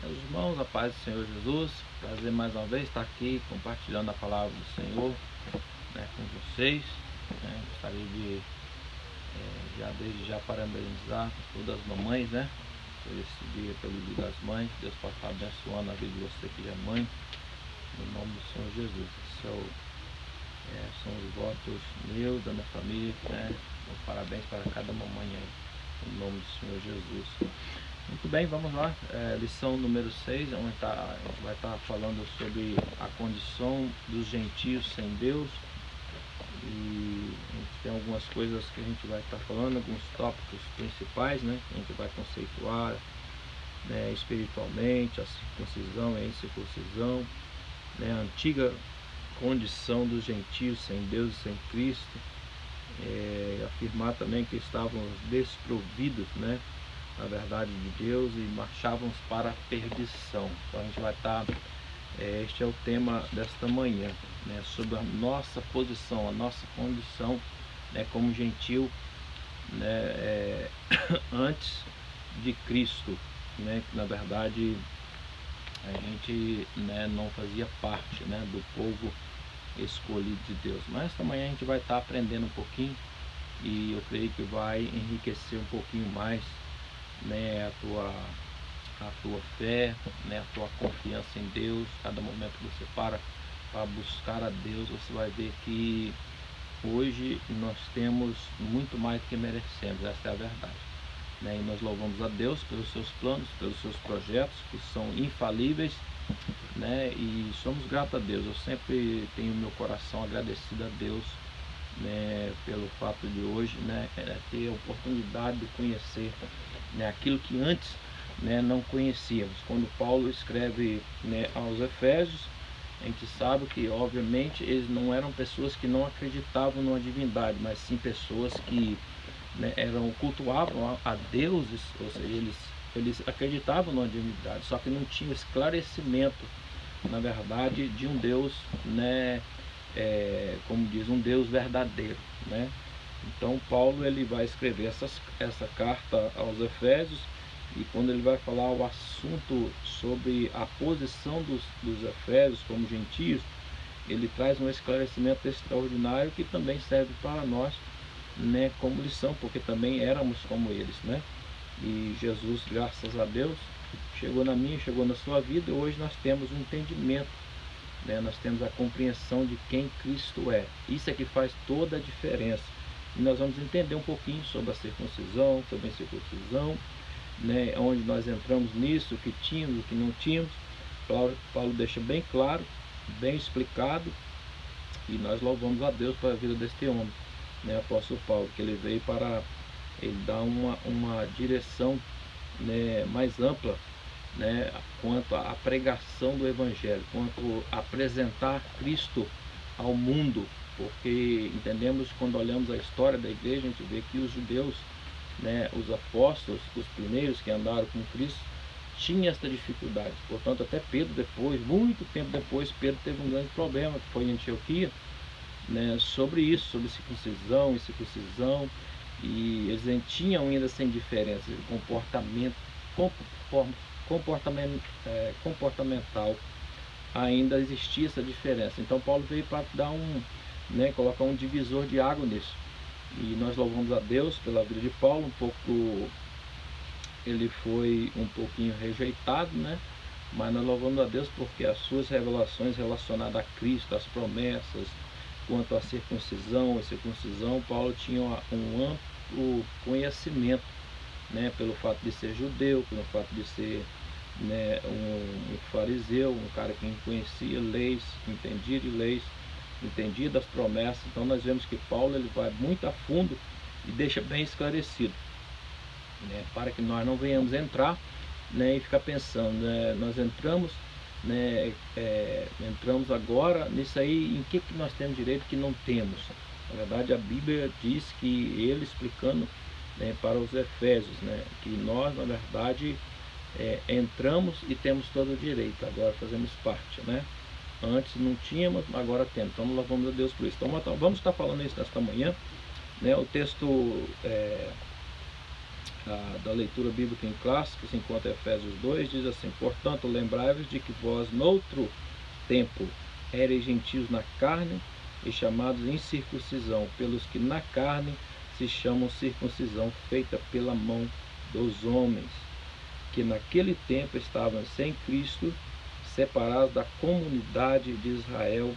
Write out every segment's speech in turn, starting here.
Meus irmãos, a paz do Senhor Jesus, prazer mais uma vez estar aqui compartilhando a palavra do Senhor, com vocês. Gostaria de desde já parabenizar todas as mamães, por esse dia, pelo Dia das Mães. Deus possa estar abençoando a vida de você que já é mãe, no nome do Senhor Jesus. São os votos meus, da minha família, parabéns para cada mamãe aí, no nome do Senhor Jesus. Muito bem, vamos lá, lição número 6, onde a gente vai estar falando sobre a condição dos gentios sem Deus. E a gente tem algumas coisas que a gente vai estar falando, alguns tópicos principais, que a gente vai conceituar, espiritualmente, a circuncisão e a incircuncisão, a antiga condição dos gentios sem Deus e sem Cristo, afirmar também que estávamos desprovidos, na verdade de Deus, e marchávamos para a perdição. Então a gente vai estar, este é o tema desta manhã, sobre a nossa posição, a nossa condição, como gentil, antes de Cristo, que na verdade a gente não fazia parte do povo escolhido de Deus. Mas esta manhã a gente vai estar aprendendo um pouquinho, e eu creio que vai enriquecer um pouquinho mais a tua fé, a tua confiança em Deus. Cada momento que você para buscar a Deus, você vai ver que hoje nós temos muito mais do que merecemos. Essa é a verdade, e nós louvamos a Deus pelos seus planos, pelos seus projetos, que são infalíveis, e somos gratos a Deus. Eu sempre tenho meu coração agradecido a Deus, pelo fato de hoje ter a oportunidade de conhecer aquilo que antes não conhecíamos. Quando Paulo escreve aos Efésios, a gente sabe que obviamente eles não eram pessoas que não acreditavam numa divindade, mas sim pessoas que cultuavam a deuses, ou seja, eles acreditavam numa divindade, só que não tinham esclarecimento, na verdade, de um Deus, como diz, um Deus verdadeiro, Então Paulo ele vai escrever essa carta aos Efésios, e quando ele vai falar o assunto sobre a posição dos Efésios como gentios, ele traz um esclarecimento extraordinário que também serve para nós, como lição, porque também éramos como eles, E Jesus, graças a Deus, chegou na minha, chegou na sua vida, e hoje nós temos um entendimento, nós temos a compreensão de quem Cristo é. Isso é que faz toda a diferença. E nós vamos entender um pouquinho sobre a circuncisão, sobre a incircuncisão, onde nós entramos nisso, o que tínhamos, o que não tínhamos. Paulo deixa bem claro, bem explicado, e nós louvamos a Deus pela vida deste homem, apóstolo Paulo, que ele veio para dar uma direção mais ampla, quanto à pregação do Evangelho, quanto a apresentar Cristo ao mundo, porque entendemos, quando olhamos a história da igreja, a gente vê que os judeus, os apóstolos, os primeiros que andaram com Cristo, tinham esta dificuldade. Portanto, até Pedro depois, muito tempo depois, Pedro teve um grande problema, que foi em Antioquia, sobre isso, sobre circuncisão e circuncisão, e eles tinham ainda sem diferença de comportamental, ainda existia essa diferença. Então Paulo veio para dar colocar um divisor de água nisso, e nós louvamos a Deus pela vida de Paulo. Ele foi um pouquinho rejeitado, mas nós louvamos a Deus porque as suas revelações relacionadas a Cristo, as promessas, quanto à circuncisão e circuncisão, Paulo tinha um amplo conhecimento, pelo fato de ser judeu, pelo fato de ser um fariseu, um cara que conhecia leis, entendia de leis, entendia das promessas. Então nós vemos que Paulo ele vai muito a fundo e deixa bem esclarecido, para que nós não venhamos entrar e ficar pensando, nós entramos agora nisso aí, em que nós temos direito que não temos. Na verdade, a Bíblia diz que ele explicando para os Efésios, que nós, na verdade, entramos e temos todo o direito, agora fazemos parte, Antes não tínhamos, agora temos. Então louvamos a Deus por isso. Então vamos estar falando isso nesta manhã, O texto da leitura bíblica em clássico, se encontra em Efésios 2, diz assim: portanto, lembrai-vos de que vós, noutro tempo, ereis gentios na carne e chamados incircuncisão, pelos que na carne se chamam circuncisão feita pela mão dos homens, que naquele tempo estavam sem Cristo, separados da comunidade de Israel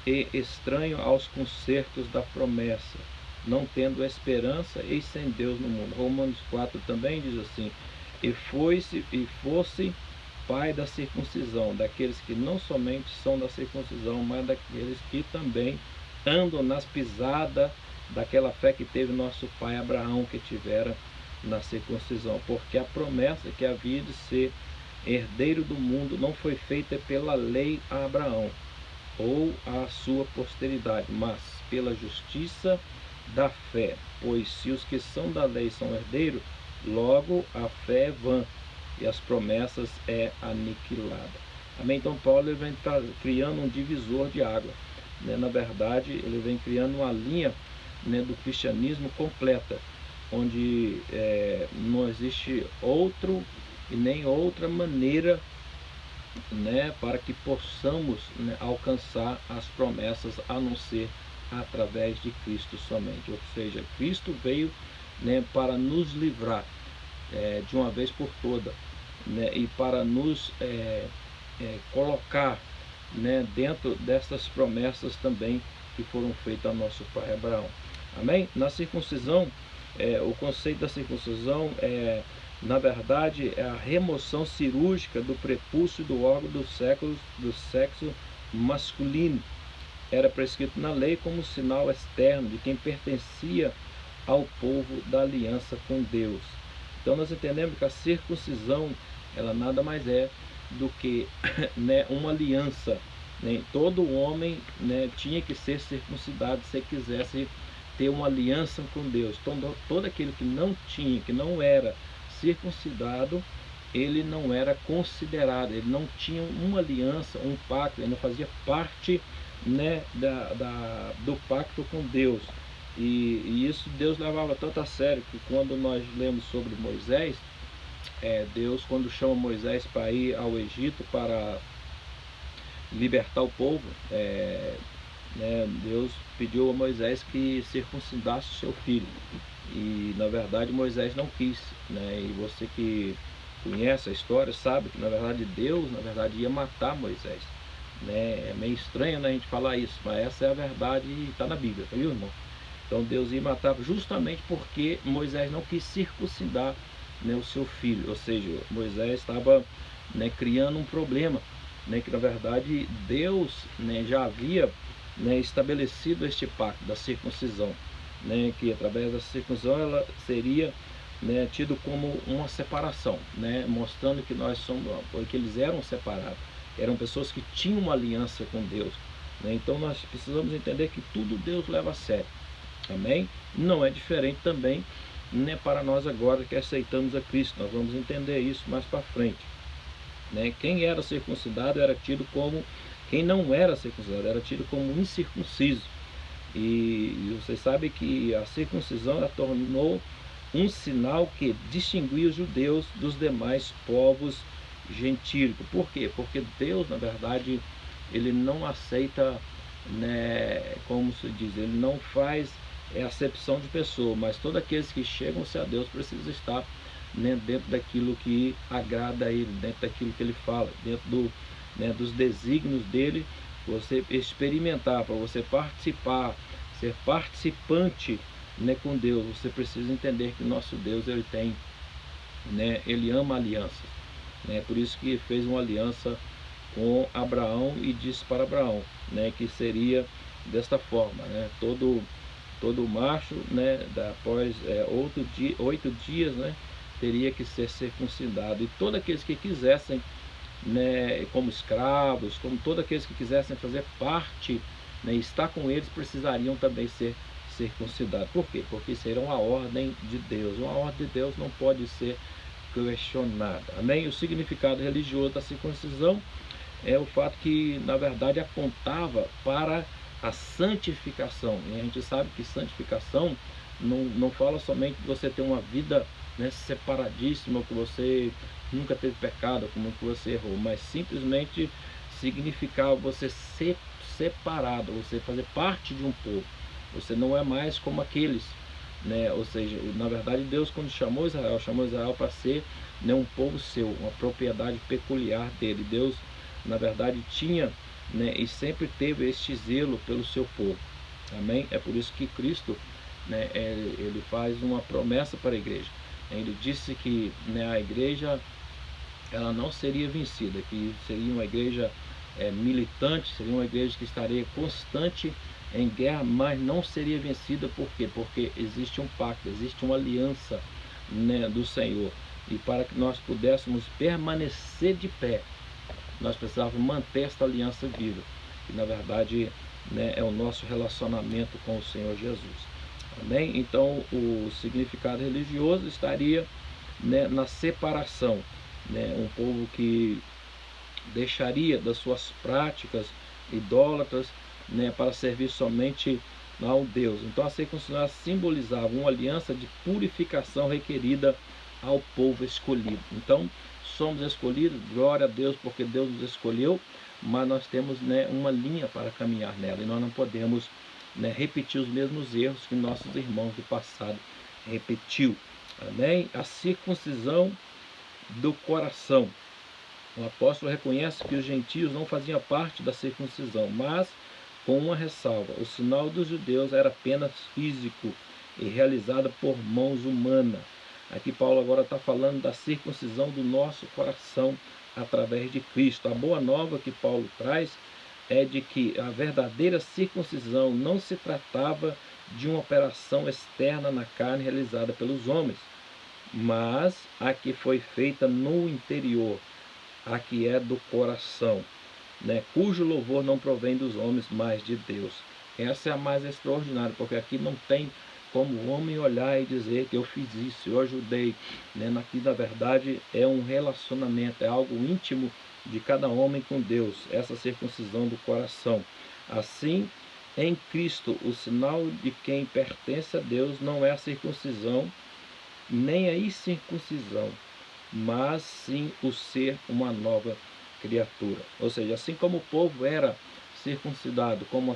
e estranho aos concertos da promessa, não tendo esperança e sem Deus no mundo. Romanos 4 também diz assim: e fosse pai da circuncisão, daqueles que não somente são da circuncisão, mas daqueles que também andam nas pisadas daquela fé que teve nosso pai Abraão, que tivera na circuncisão, porque a promessa que havia de ser herdeiro do mundo não foi feita pela lei a Abraão ou a sua posteridade, mas pela justiça da fé. Pois se os que são da lei são herdeiros, logo a fé é vã e as promessas é aniquilada. Amém? Então Paulo ele vem criando um divisor de água, né? Na verdade, ele vem criando uma linha, né, do cristianismo completa, onde não existe outro e nem outra maneira, né, para que possamos, né, alcançar as promessas a não ser através de Cristo somente. Ou seja, Cristo veio, né, para nos livrar de uma vez por toda, né, e para nos colocar, né, dentro dessas promessas também que foram feitas ao nosso pai Abraão. Amém? Na circuncisão, o conceito da circuncisão na verdade, é a remoção cirúrgica do prepúcio do órgão do sexo masculino. Era prescrito na lei como sinal externo de quem pertencia ao povo da aliança com Deus. Então nós entendemos que a circuncisão, ela nada mais é do que né, uma aliança. Né? Todo homem, né, tinha que ser circuncidado se quisesse ter uma aliança com Deus. Então todo aquele que não tinha, que não era circuncidado, ele não era considerado, ele não tinha uma aliança, um pacto, ele não fazia parte, né, do pacto com Deus. E isso Deus levava tanto a sério que quando nós lemos sobre Moisés, Deus, quando chama Moisés para ir ao Egito para libertar o povo, né, Deus pediu a Moisés que circuncidasse o seu filho. E na verdade Moisés não quis, né? E você que conhece a história sabe que na verdade Deus ia matar Moisés, né? É meio estranho, né, a gente falar isso, mas essa é a verdade e está na Bíblia, tá, viu, irmão? Então Deus ia matar justamente porque Moisés não quis circuncidar, né, o seu filho. Ou seja, Moisés estava, né, criando um problema, né, que na verdade Deus, né, já havia, né, estabelecido este pacto da circuncisão, né, que através da circuncisão ela seria, né, tido como uma separação, né, mostrando que nós somos, que eles eram separados, eram pessoas que tinham uma aliança com Deus, né? Então nós precisamos entender que tudo Deus leva a sério. Amém? Não é diferente também, né, para nós agora que aceitamos a Cristo. Nós vamos entender isso mais para frente, né? Quem era circuncidado era tido como, quem não era circuncidado era tido como incircunciso. E vocês sabem que a circuncisão ela tornou um sinal que distinguia os judeus dos demais povos gentílicos. Por quê? Porque Deus, na verdade, ele não aceita, né, como se diz, ele não faz acepção de pessoa, mas todos aqueles que chegam-se a Deus precisam estar, né, dentro daquilo que agrada a ele, dentro daquilo que ele fala, dentro né, dos desígnios dele. Você experimentar, para você participar, ser participante, né, com Deus, você precisa entender que nosso Deus ele tem, né, ele ama alianças, né? Por isso que fez uma aliança com Abraão e disse para Abraão, né, que seria desta forma, né, todo macho, né, após 8 dias, né, teria que ser circuncidado, e todos aqueles que quisessem, né, como escravos, como todos aqueles que quisessem fazer parte, né, estar com eles, precisariam também ser circuncidados. Por quê? Porque isso era uma ordem de Deus. Uma ordem de Deus não pode ser questionada. Amém? O significado religioso da circuncisão é o fato que, na verdade, apontava para a santificação. E a gente sabe que santificação não fala somente de você ter uma vida, né, separadíssimo, que você nunca teve pecado, como que você errou, mas simplesmente significava você ser separado, você fazer parte de um povo. Você não é mais como aqueles, né? Ou seja, na verdade Deus, quando chamou Israel para ser, né, um povo seu, uma propriedade peculiar dele. Deus, na verdade, tinha, né, e sempre teve este zelo pelo seu povo. Amém? É por isso que Cristo, né, ele faz uma promessa para a igreja. Ele disse que, né, a igreja ela não seria vencida, que seria uma igreja militante, seria uma igreja que estaria constante em guerra, mas não seria vencida. Por quê? Porque existe um pacto, existe uma aliança, né, do Senhor. E para que nós pudéssemos permanecer de pé, nós precisávamos manter esta aliança viva, que na verdade, né, é o nosso relacionamento com o Senhor Jesus. Amém? Então o significado religioso estaria, né, na separação, né, um povo que deixaria das suas práticas idólatras, né, para servir somente ao Deus. Então a circuncisão simbolizava uma aliança de purificação requerida ao povo escolhido. Então somos escolhidos, glória a Deus, porque Deus nos escolheu, mas nós temos, né, uma linha para caminhar nela, e nós não podemos, né, repetir os mesmos erros que nossos irmãos do passado repetiu. Amém? A circuncisão do coração. O apóstolo reconhece que os gentios não faziam parte da circuncisão, mas com uma ressalva: o sinal dos judeus era apenas físico e realizado por mãos humanas. Aqui Paulo agora está falando da circuncisão do nosso coração através de Cristo. A boa nova que Paulo traz é de que a verdadeira circuncisão não se tratava de uma operação externa na carne realizada pelos homens, mas a que foi feita no interior, a que é do coração, né, cujo louvor não provém dos homens, mas de Deus. Essa é a mais extraordinária, porque aqui não tem como o homem olhar e dizer que eu fiz isso, eu ajudei, né? Aqui na verdade é um relacionamento, é algo íntimo de cada homem com Deus, essa circuncisão do coração. Assim, em Cristo, o sinal de quem pertence a Deus não é a circuncisão, nem a incircuncisão, mas sim o ser uma nova criatura. Ou seja, assim como o povo era circuncidado como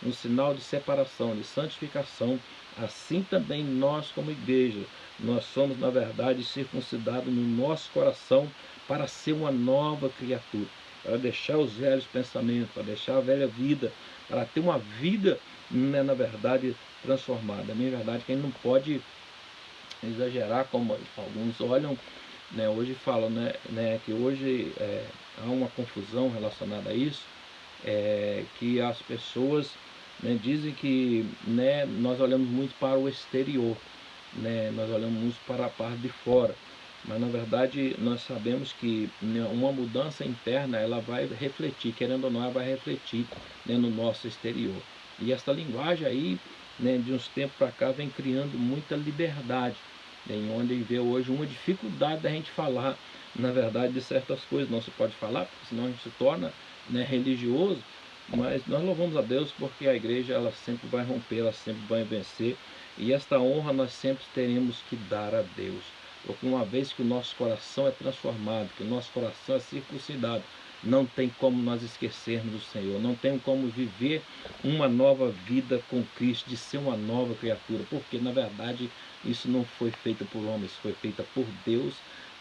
um sinal de separação, de santificação, assim também nós como igreja, nós somos na verdade circuncidados no nosso coração para ser uma nova criatura, para deixar os velhos pensamentos, para deixar a velha vida, para ter uma vida, né, na verdade transformada. A minha verdade é que a gente não pode exagerar como alguns olham, né, hoje falam, né, que hoje há uma confusão relacionada a isso, que as pessoas, né, dizem que, né, nós olhamos muito para o exterior, né, nós olhamos muito para a parte de fora, mas na verdade nós sabemos que, né, uma mudança interna ela vai refletir, querendo ou não, ela vai refletir, né, no nosso exterior. E essa linguagem aí, né, de uns tempos para cá vem criando muita liberdade, né, em onde vê hoje uma dificuldade da gente falar, na verdade, de certas coisas. Não se pode falar, porque senão a gente se torna, né, religioso, mas nós louvamos a Deus porque a igreja ela sempre vai romper, ela sempre vai vencer, e esta honra nós sempre teremos que dar a Deus, porque uma vez que o nosso coração é transformado, que o nosso coração é circuncidado, não tem como nós esquecermos do Senhor, não tem como viver uma nova vida com Cristo, de ser uma nova criatura, porque na verdade isso não foi feito por homens, foi feita por Deus,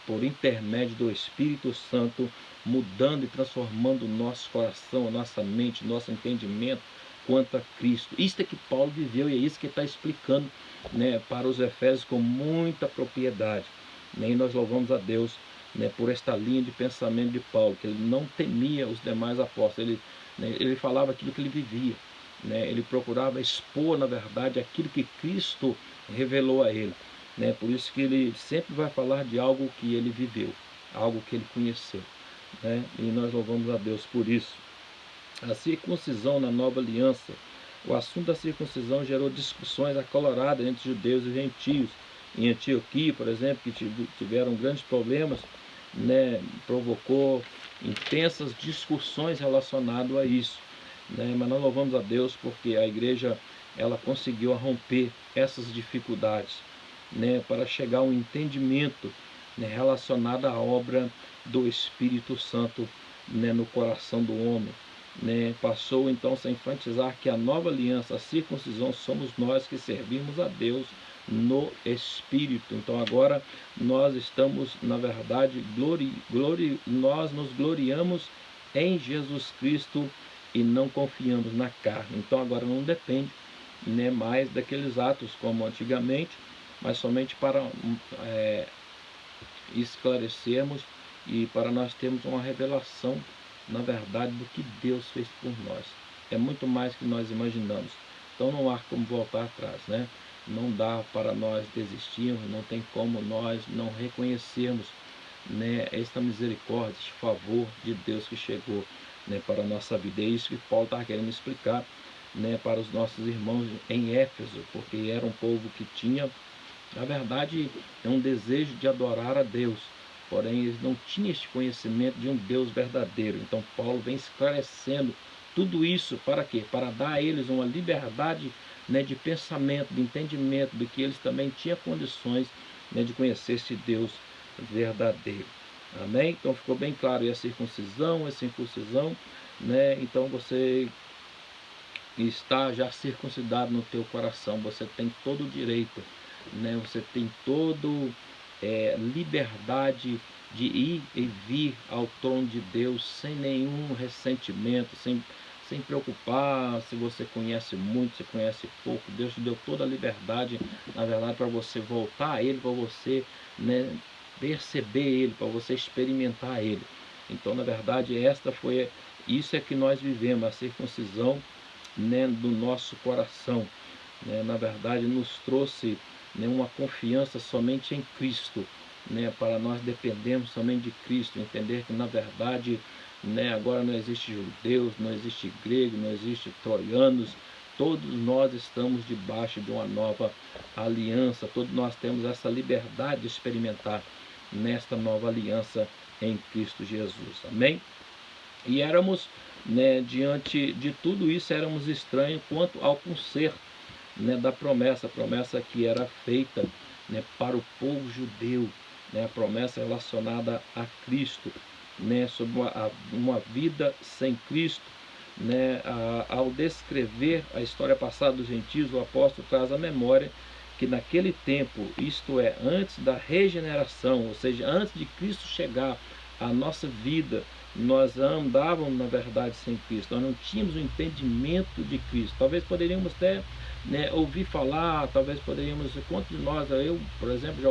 por intermédio do Espírito Santo, mudando e transformando o nosso coração, a nossa mente, nosso entendimento quanto a Cristo. Isso é que Paulo viveu e é isso que ele está explicando, né, para os Efésios com muita propriedade. E nós louvamos a Deus, né, por esta linha de pensamento de Paulo, que ele não temia os demais apóstolos, ele falava aquilo que ele vivia, né, ele procurava expor, na verdade, aquilo que Cristo revelou a ele. Né, por isso que ele sempre vai falar de algo que ele viveu, algo que ele conheceu. Né, e nós louvamos a Deus por isso. A circuncisão na nova aliança. O assunto da circuncisão gerou discussões acaloradas entre judeus e gentios. Em Antioquia, por exemplo, que tiveram grandes problemas, né, provocou intensas discussões relacionadas a isso. Né, mas nós louvamos a Deus porque a igreja ela conseguiu romper essas dificuldades. né, para chegar a um entendimento, né, relacionado à obra do Espírito Santo, né, no coração do homem. Né, passou então a enfatizar que a nova aliança, a circuncisão, somos nós que servimos a Deus no Espírito. Então agora nós estamos, na verdade, nós nos gloriamos em Jesus Cristo e não confiamos na carne. Então agora não depende, né, mais daqueles atos como antigamente, mas somente para esclarecermos e para nós termos uma revelação, na verdade, do que Deus fez por nós. É muito mais que nós imaginamos. Então não há como voltar atrás, né? Não dá para nós desistirmos, não tem como nós não reconhecermos, né, esta misericórdia, este favor de Deus que chegou, né, para a nossa vida. É isso que Paulo está querendo explicar, né, para os nossos irmãos em Éfeso, porque era um povo que tinha, na verdade, um desejo de adorar a Deus, porém eles não tinham este conhecimento de um Deus verdadeiro. Então Paulo vem esclarecendo tudo isso para quê? Para dar a eles uma liberdade, né, de pensamento, de entendimento, de que eles também tinham condições, né, de conhecer esse Deus verdadeiro. Amém? Então ficou bem claro aí a circuncisão, né? Então você está já circuncidado no teu coração, você tem todo o direito, né? Você tem todo liberdade de ir e vir ao trono de Deus sem nenhum ressentimento, sem preocupar se você conhece muito, se conhece pouco. Deus te deu toda a liberdade, na verdade, para você voltar a Ele, para você, né, perceber Ele, para você experimentar Ele. Então, na verdade, isso é que nós vivemos, a circuncisão, né, do nosso coração, né, na verdade nos trouxe, né, uma confiança somente em Cristo, né, para nós dependermos somente de Cristo, entender que na verdade, né, agora não existe judeus, não existe grego, não existe troianos, todos nós estamos debaixo de uma nova aliança, todos nós temos essa liberdade de experimentar nesta nova aliança em Cristo Jesus, amém? E éramos, né, diante de tudo isso, éramos estranhos quanto ao conserto, né, da promessa, a promessa que era feita, né, para o povo judeu, né, a promessa relacionada a Cristo, né, sobre uma vida sem Cristo. Né, ao descrever a história passada dos gentios, o apóstolo traz à memória que naquele tempo, isto é, antes da regeneração, ou seja, antes de Cristo chegar à nossa vida, nós andávamos, na verdade, sem Cristo, nós não tínhamos o entendimento de Cristo. Talvez poderíamos até, né, ouvir falar, talvez poderíamos, quantos de nós, eu, por exemplo, já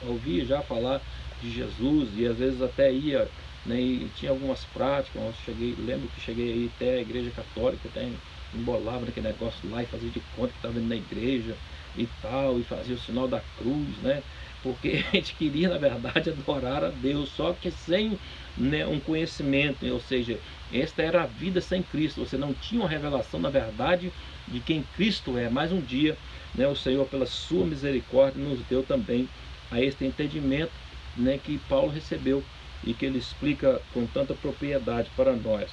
ouvi já falar de Jesus, e às vezes até ia, né, e tinha algumas práticas. Lembro que cheguei aí até a igreja católica, até embolava naquele negócio lá e fazia de conta que estava indo na igreja e tal, e fazia o sinal da cruz, né? Porque a gente queria, na verdade, adorar a Deus, só que sem, né, um conhecimento, ou seja, esta era a vida sem Cristo. Você não tinha uma revelação, na verdade, de quem Cristo é. Mas um dia, né, o Senhor, pela sua misericórdia, nos deu também a este entendimento, né, que Paulo recebeu e que ele explica com tanta propriedade para nós.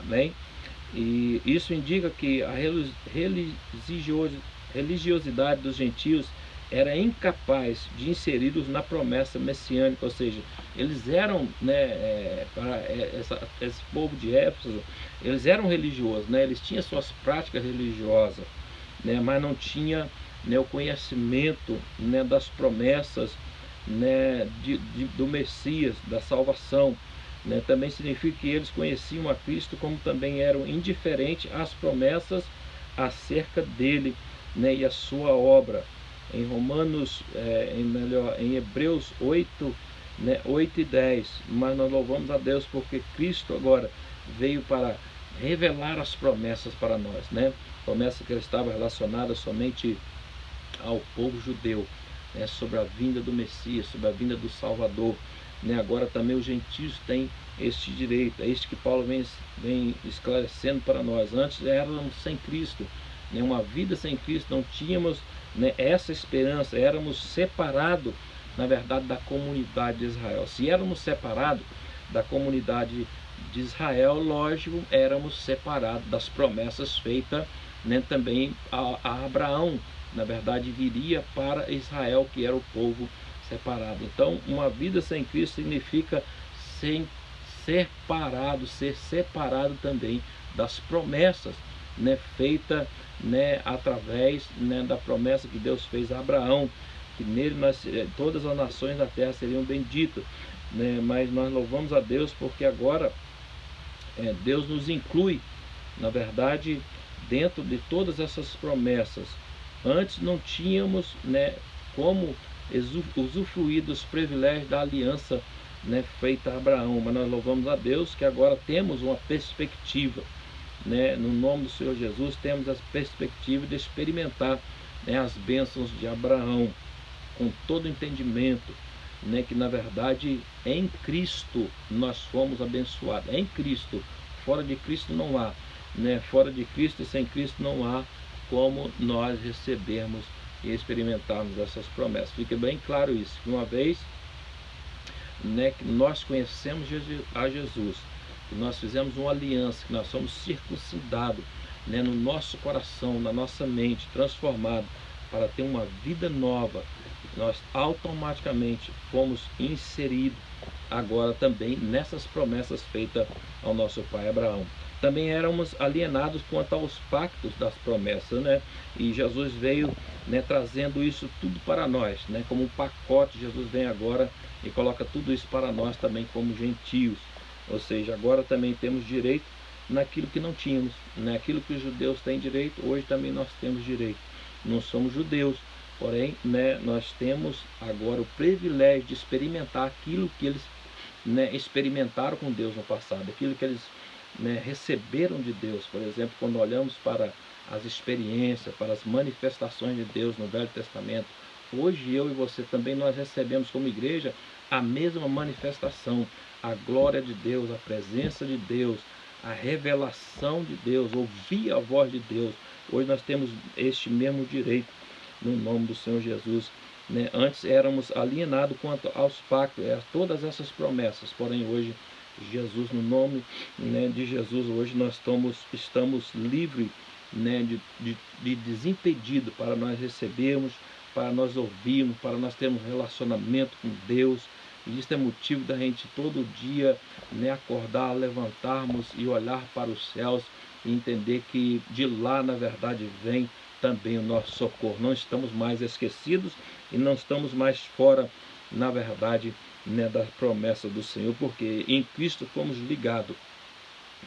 Amém? E isso indica que a religiosidade dos gentios era incapaz de inseri-los na promessa messiânica, ou seja, eles eram, né, para esse povo de Éfeso, eles eram religiosos, né, eles tinham suas práticas religiosas, né, mas não tinha, né, o conhecimento, né, das promessas, né, do Messias, da salvação. Né, também significa que eles conheciam a Cristo, como também eram indiferentes às promessas acerca dele, né, e a sua obra. Em Romanos, em Hebreus 8, né, 8 e 10, mas nós louvamos a Deus porque Cristo agora veio para revelar as promessas para nós, né? Promessa que estava relacionada somente ao povo judeu, né, sobre a vinda do Messias, sobre a vinda do Salvador. Né? Agora também os gentios têm este direito, é este que Paulo vem esclarecendo para nós. Antes éramos sem Cristo, né? Uma vida sem Cristo, não tínhamos, né, essa esperança, éramos separados, na verdade, da comunidade de Israel. Se éramos separados da comunidade de Israel, lógico, éramos separados das promessas feitas, né, também a Abraão, na verdade, viria para Israel, que era o povo separado. Então, uma vida sem Cristo significa ser separado também das promessas, né, feita, né, através, né, da promessa que Deus fez a Abraão, que nele todas as nações da terra seriam benditas, né? Mas nós louvamos a Deus porque agora Deus nos inclui, na verdade, dentro de todas essas promessas. Antes não tínhamos, né, como usufruir dos privilégios da aliança, né, feita a Abraão, mas nós louvamos a Deus que agora temos uma perspectiva, né, no nome do Senhor Jesus, temos a perspectiva de experimentar, né, as bênçãos de Abraão, com todo entendimento, né, que na verdade em Cristo nós fomos abençoados, em Cristo. Fora de Cristo não há, né, fora de Cristo e sem Cristo não há como nós recebermos e experimentarmos essas promessas. Fica bem claro isso, que uma vez, né, que nós conhecemos a Jesus, que nós fizemos uma aliança, que nós somos circuncidados, né, no nosso coração, na nossa mente, transformado para ter uma vida nova, nós automaticamente fomos inseridos agora também nessas promessas feitas ao nosso pai Abraão. Também éramos alienados quanto aos pactos das promessas, né? E Jesus veio, né, trazendo isso tudo para nós, né? Como um pacote, Jesus vem agora e coloca tudo isso para nós também como gentios. Ou seja, agora também temos direito naquilo que não tínhamos, né? Aquilo que os judeus têm direito, hoje também nós temos direito. Não somos judeus, porém, né, nós temos agora o privilégio de experimentar aquilo que eles, né, experimentaram com Deus no passado, aquilo que eles, né, receberam de Deus. Por exemplo, quando olhamos para as experiências, para as manifestações de Deus no Velho Testamento, hoje eu e você também nós recebemos como igreja a mesma manifestação, a glória de Deus, a presença de Deus, a revelação de Deus, ouvir a voz de Deus. Hoje nós temos este mesmo direito no nome do Senhor Jesus, né? Antes éramos alienados quanto aos pactos, todas essas promessas, porém hoje Jesus, no nome, né, de Jesus, hoje nós estamos livres, né, de desimpedido para nós recebermos, para nós ouvirmos, para nós termos um relacionamento com Deus. E isso é motivo da gente todo dia, né, acordar, levantarmos e olhar para os céus e entender que de lá, na verdade, vem também o nosso socorro. Não estamos mais esquecidos e não estamos mais fora, na verdade, né, da promessa do Senhor, porque em Cristo fomos ligados,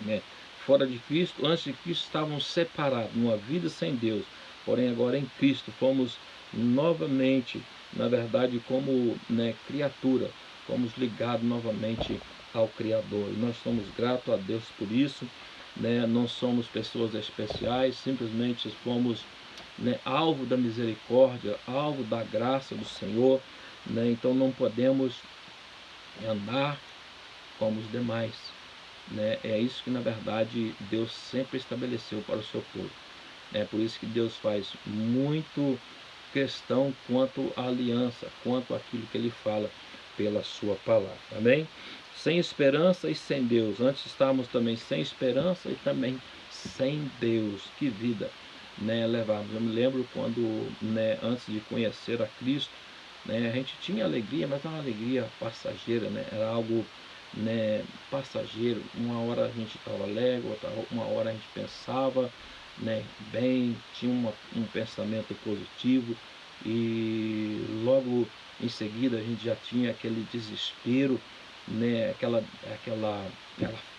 né? Fora de Cristo, antes de Cristo estávamos separados, numa vida sem Deus, porém agora em Cristo fomos novamente, na verdade, como, né, criatura, fomos ligados novamente ao Criador, e nós somos gratos a Deus por isso, né? Não somos pessoas especiais, simplesmente fomos, né, alvo da misericórdia, alvo da graça do Senhor, né? Então não podemos andar como os demais, né? É isso que na verdade Deus sempre estabeleceu para o seu povo. É por isso que Deus faz muito questão quanto à aliança, quanto àquilo que Ele fala pela sua palavra. Amém? Sem esperança e sem Deus. Antes estávamos também sem esperança e também sem Deus. Que vida, né, levávamos. Eu me lembro quando, né, antes de conhecer a Cristo, né, a gente tinha alegria, mas era uma alegria passageira, né? Era algo, né, passageiro. Uma hora a gente estava alegre, uma hora a gente pensava, né, bem, tinha um pensamento positivo, e logo em seguida a gente já tinha aquele desespero, né, aquela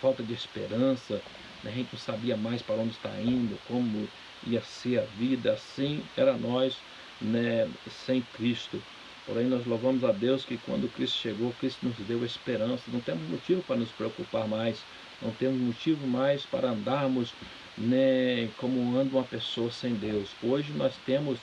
falta de esperança, né, a gente não sabia mais para onde está indo, como ia ser a vida. Assim era nós, né, sem Cristo. Porém nós louvamos a Deus que quando Cristo chegou, Cristo nos deu esperança. Não temos motivo para nos preocupar mais, não temos motivo mais para andarmos, né, como anda uma pessoa sem Deus. Hoje nós temos,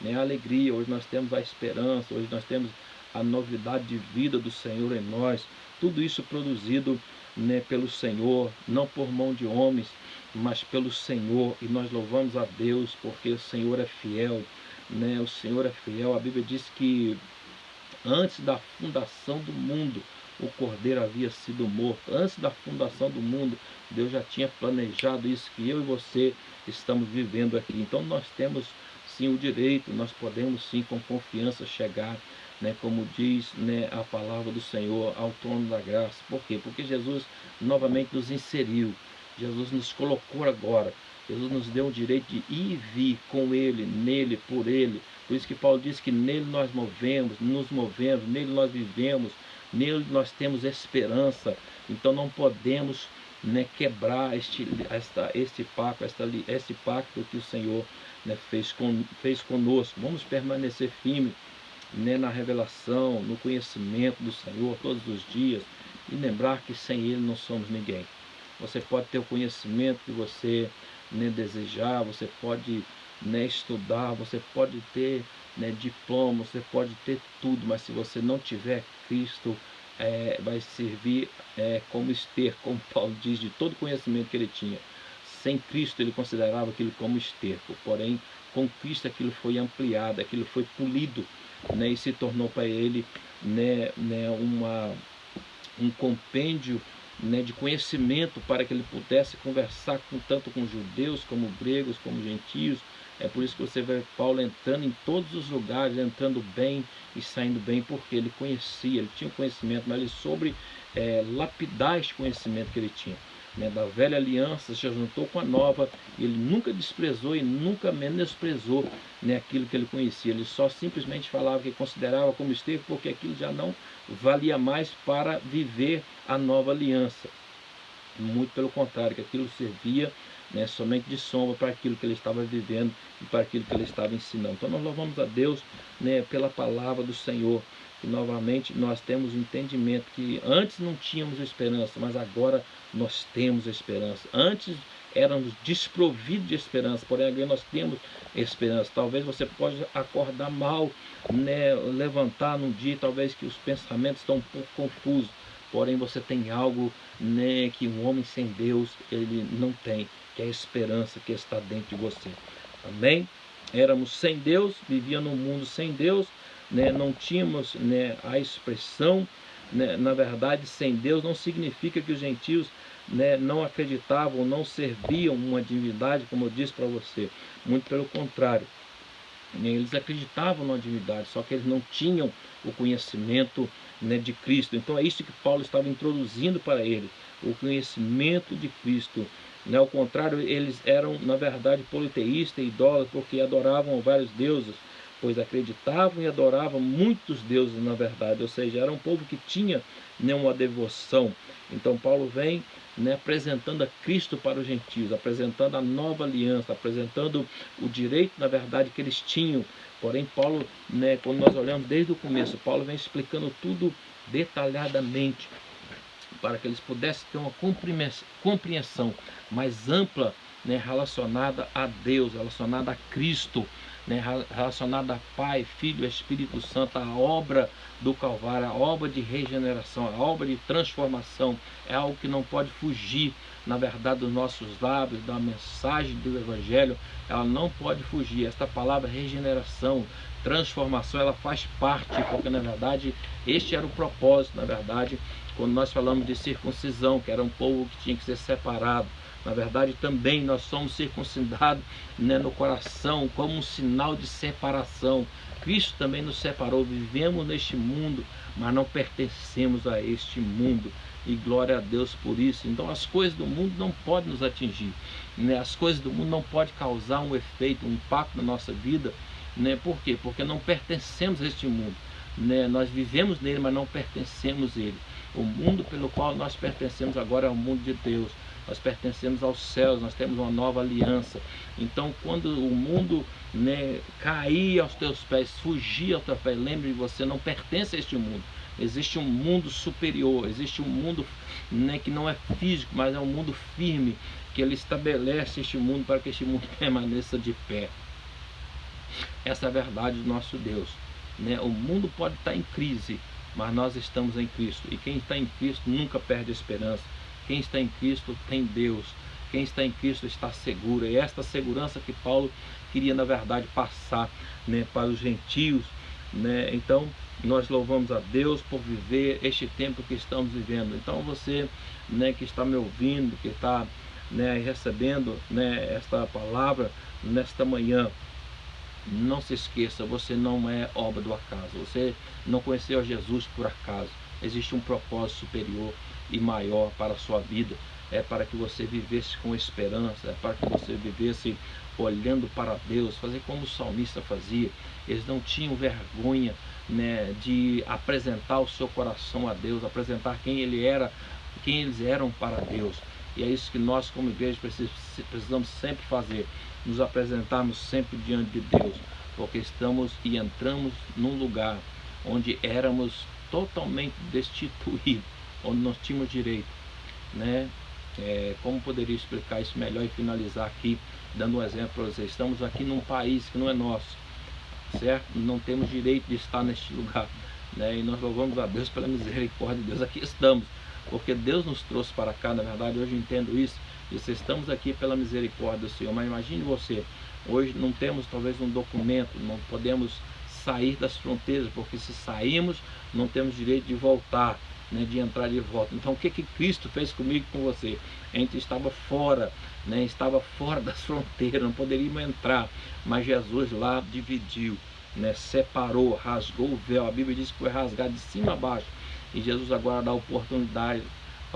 né, a alegria, hoje nós temos a esperança, hoje nós temos a novidade de vida do Senhor em nós. Tudo isso produzido, né, pelo Senhor, não por mão de homens, mas pelo Senhor. E nós louvamos a Deus porque o Senhor é fiel, né? O Senhor é fiel. A Bíblia diz que antes da fundação do mundo, o Cordeiro havia sido morto. Antes da fundação do mundo, Deus já tinha planejado isso que eu e você estamos vivendo aqui. Então nós temos sim o direito, nós podemos sim com confiança chegar, né, como diz, né, a palavra do Senhor, ao trono da graça. Por quê? Porque Jesus novamente nos inseriu, Jesus nos colocou agora, Jesus nos deu o direito de ir e vir com Ele, nele, por Ele. Por isso que Paulo diz que nele nós nos movemos, nele nós vivemos, nele nós temos esperança. Então não podemos, né, quebrar este pacto que o Senhor, né, fez conosco. Vamos permanecer firmes, né, na revelação, no conhecimento do Senhor todos os dias e lembrar que sem Ele não somos ninguém. Você pode ter o conhecimento que você, né, desejar, você pode, né, estudar, você pode ter, né, diploma, você pode ter tudo, mas se você não tiver Cristo, vai servir como esterco, como Paulo diz, de todo conhecimento que ele tinha. Sem Cristo ele considerava aquilo como esterco, porém com Cristo aquilo foi ampliado, aquilo foi polido, né, e se tornou para ele, né, um compêndio, né, de conhecimento para que ele pudesse conversar tanto com judeus, como gregos, como gentios. É por isso que você vê Paulo entrando em todos os lugares, entrando bem e saindo bem, porque ele conhecia, ele tinha conhecimento, mas ele soube lapidar esse conhecimento que ele tinha, né, da velha aliança, se juntou com a nova, e ele nunca desprezou e nunca menosprezou, né, aquilo que ele conhecia. Ele só simplesmente falava que considerava como esterco, porque aquilo já não valia mais para viver a nova aliança. Muito pelo contrário, que aquilo servia, né, somente de sombra para aquilo que ele estava vivendo e para aquilo que ele estava ensinando. Então nós louvamos a Deus, né, pela palavra do Senhor, que novamente nós temos o entendimento que antes não tínhamos esperança, mas agora nós temos esperança. Antes éramos desprovidos de esperança, porém agora nós temos esperança. Talvez você pode acordar mal, né, levantar num dia, talvez que os pensamentos estão um pouco confusos, porém você tem algo, né, que um homem sem Deus ele não tem, que é a esperança que está dentro de você. Amém? Éramos sem Deus, vivíamos num mundo sem Deus, né, não tínhamos, né, a expressão, né, na verdade, sem Deus não significa que os gentios, né, não acreditavam, não serviam uma divindade, como eu disse para você. Muito pelo contrário, eles acreditavam na divindade, só que eles não tinham o conhecimento, né, de Cristo. Então é isso que Paulo estava introduzindo para eles, o conhecimento de Cristo. Né? Ao contrário, eles eram, na verdade, politeístas e idólatras, porque adoravam vários deuses, pois acreditavam e adoravam muitos deuses, na verdade. Ou seja, era um povo que tinha, né, uma devoção. Então Paulo vem, né, apresentando a Cristo para os gentios, apresentando a nova aliança, apresentando o direito, na verdade, que eles tinham. Porém, Paulo, né, quando nós olhamos desde o começo, Paulo vem explicando tudo detalhadamente, para que eles pudessem ter uma compreensão mais ampla, né, relacionada a Deus, relacionada a Cristo, né, relacionada a Pai, Filho e Espírito Santo, a obra do Calvário, a obra de regeneração, a obra de transformação. É algo que não pode fugir, na verdade, dos nossos lábios, da mensagem do Evangelho. Ela não pode fugir. Esta palavra regeneração, transformação, ela faz parte, porque na verdade este era o propósito, na verdade, quando nós falamos de circuncisão, que era um povo que tinha que ser separado. Na verdade também nós somos circuncidados, né, no coração, como um sinal de separação. Cristo também nos separou. Vivemos neste mundo, mas não pertencemos a este mundo, e glória a Deus por isso. Então as coisas do mundo não podem nos atingir, né? As coisas do mundo não podem causar um efeito, um impacto na nossa vida, né? Por quê? Porque não pertencemos a este mundo, né? Nós vivemos nele, mas não pertencemos a ele. O mundo pelo qual nós pertencemos agora é o mundo de Deus. Nós pertencemos aos céus, nós temos uma nova aliança. Então quando o mundo, né, cair aos teus pés, fugir aos teus pés, lembre de você não pertence a este mundo. Existe um mundo superior, existe um mundo, né, que não é físico, mas é um mundo firme, que ele estabelece este mundo para que este mundo permaneça de pé. Essa é a verdade do nosso Deus, né? O mundo pode estar em crise, mas nós estamos em Cristo, e quem está em Cristo nunca perde a esperança. Quem está em Cristo tem Deus. Quem está em Cristo está seguro. E esta segurança que Paulo queria, na verdade, passar, né, para os gentios, né? Então nós louvamos a Deus por viver este tempo que estamos vivendo. Então você, né, que está me ouvindo, que está, né, recebendo, né, esta palavra nesta manhã, Não se esqueça, você não é obra do acaso. Você não conheceu a Jesus por acaso. Existe um propósito superior e maior para a sua vida. É para que você vivesse com esperança, é para que você vivesse olhando para Deus, fazer como o salmista fazia. Eles não tinham vergonha, né, de apresentar o seu coração a Deus, apresentar quem ele era, quem eles eram para Deus. E é isso que nós como igreja precisamos sempre fazer, nos apresentarmos sempre diante de Deus, porque estamos e entramos num lugar onde éramos totalmente destituídos, onde nós tínhamos direito, né? Como poderia explicar isso melhor e finalizar aqui, dando um exemplo para vocês. Estamos aqui num país que não é nosso, certo? Não temos direito de estar neste lugar, né? E nós louvamos a Deus pela misericórdia de Deus. Aqui estamos, porque Deus nos trouxe para cá. Na verdade, hoje eu entendo isso. Estamos aqui pela misericórdia do Senhor. Mas imagine você, hoje não temos talvez um documento, não podemos sair das fronteiras, porque se sairmos, não temos direito de voltar, né, de entrar de volta. Então o que Cristo fez comigo e com você? A gente estava fora, né, estava fora das fronteiras, não poderíamos entrar, mas Jesus lá dividiu, né, separou, rasgou o véu. A Bíblia diz que foi rasgado de cima a baixo, e Jesus agora dá a oportunidade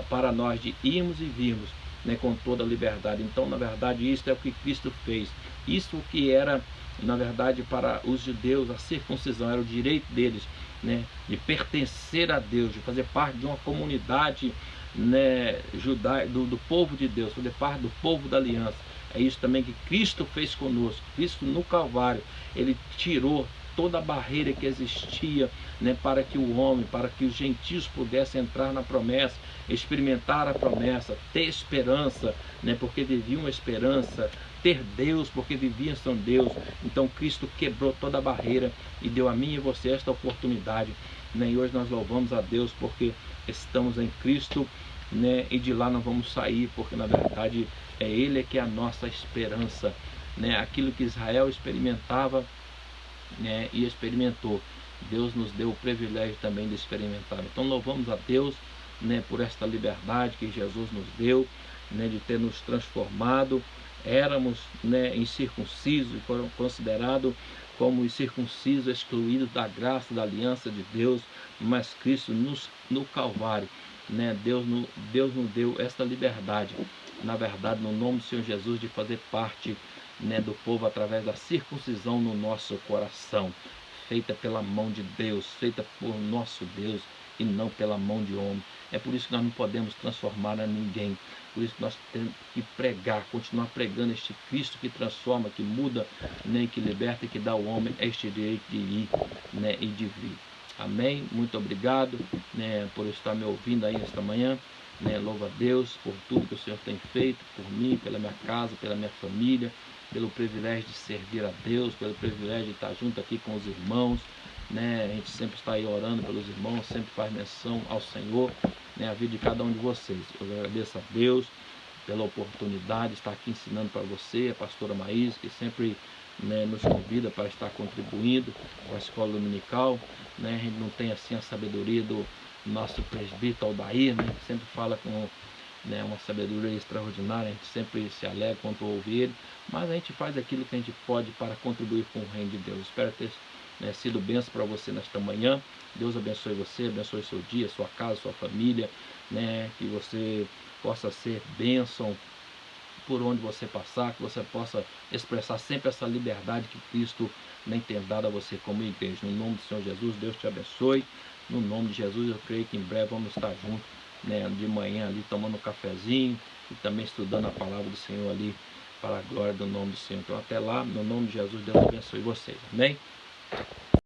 para nós de irmos e virmos, né, com toda a liberdade. Então, na verdade, isso é o que Cristo fez. Isso que era, na verdade, para os judeus, a circuncisão era o direito deles, né, de pertencer a Deus, de fazer parte de uma comunidade, né, judaica, do povo de Deus, fazer parte do povo da aliança. É isso também que Cristo fez conosco. Cristo no Calvário, ele tirou toda a barreira que existia, né, para que o homem, para que os gentios pudessem entrar na promessa, experimentar a promessa, ter esperança, né, porque viviam uma esperança, ter Deus, porque viviam sem Deus. Então Cristo quebrou toda a barreira e deu a mim e você esta oportunidade, né, e hoje nós louvamos a Deus porque estamos em Cristo, né, e de lá não vamos sair, porque na verdade é Ele que é a nossa esperança, né, aquilo que Israel experimentava, né, e experimentou, Deus nos deu o privilégio também de experimentar. Então louvamos a Deus, né, por esta liberdade que Jesus nos deu, né, de ter nos transformado. Éramos, né, incircuncisos e foram considerados como incircuncisos, excluídos da graça, da aliança de Deus, mas Cristo no Calvário, né, Deus nos deu esta liberdade, na verdade, no nome do Senhor Jesus, de fazer parte, né, do povo através da circuncisão no nosso coração, feita pela mão de Deus, feita por nosso Deus e não pela mão de homem. É por isso que nós não podemos transformar a ninguém. Por isso que nós temos que pregar, continuar pregando este Cristo que transforma, que muda, né, que liberta e que dá ao homem este direito de ir, né, e de vir. Amém? Muito obrigado, né, por estar me ouvindo aí esta manhã. Né, louvo a Deus por tudo que o Senhor tem feito por mim, pela minha casa, pela minha família, pelo privilégio de servir a Deus, pelo privilégio de estar junto aqui com os irmãos, né? A gente sempre está aí orando pelos irmãos, sempre faz menção ao Senhor, né? A vida de cada um de vocês. Eu agradeço a Deus pela oportunidade de estar aqui ensinando para você, a pastora Maís, que sempre, né, nos convida para estar contribuindo com a escola dominical, né? A gente não tem assim a sabedoria do nosso presbítero Aldair, né? Sempre fala com, né, uma sabedoria extraordinária. A gente sempre se alegra quando ouve ele, mas a gente faz aquilo que a gente pode para contribuir com o reino de Deus. Espero ter, né, sido bênção para você nesta manhã. Deus abençoe você, abençoe seu dia, sua casa, sua família, né, que você possa ser bênção por onde você passar, que você possa expressar sempre essa liberdade que Cristo, né, tem dado a você como igreja. No nome do Senhor Jesus, Deus te abençoe. No nome de Jesus, eu creio que em breve vamos estar juntos, né, de manhã ali tomando um cafezinho e também estudando a palavra do Senhor ali para a glória do nome do Senhor. Então até lá, no nome de Jesus, Deus abençoe vocês. Amém?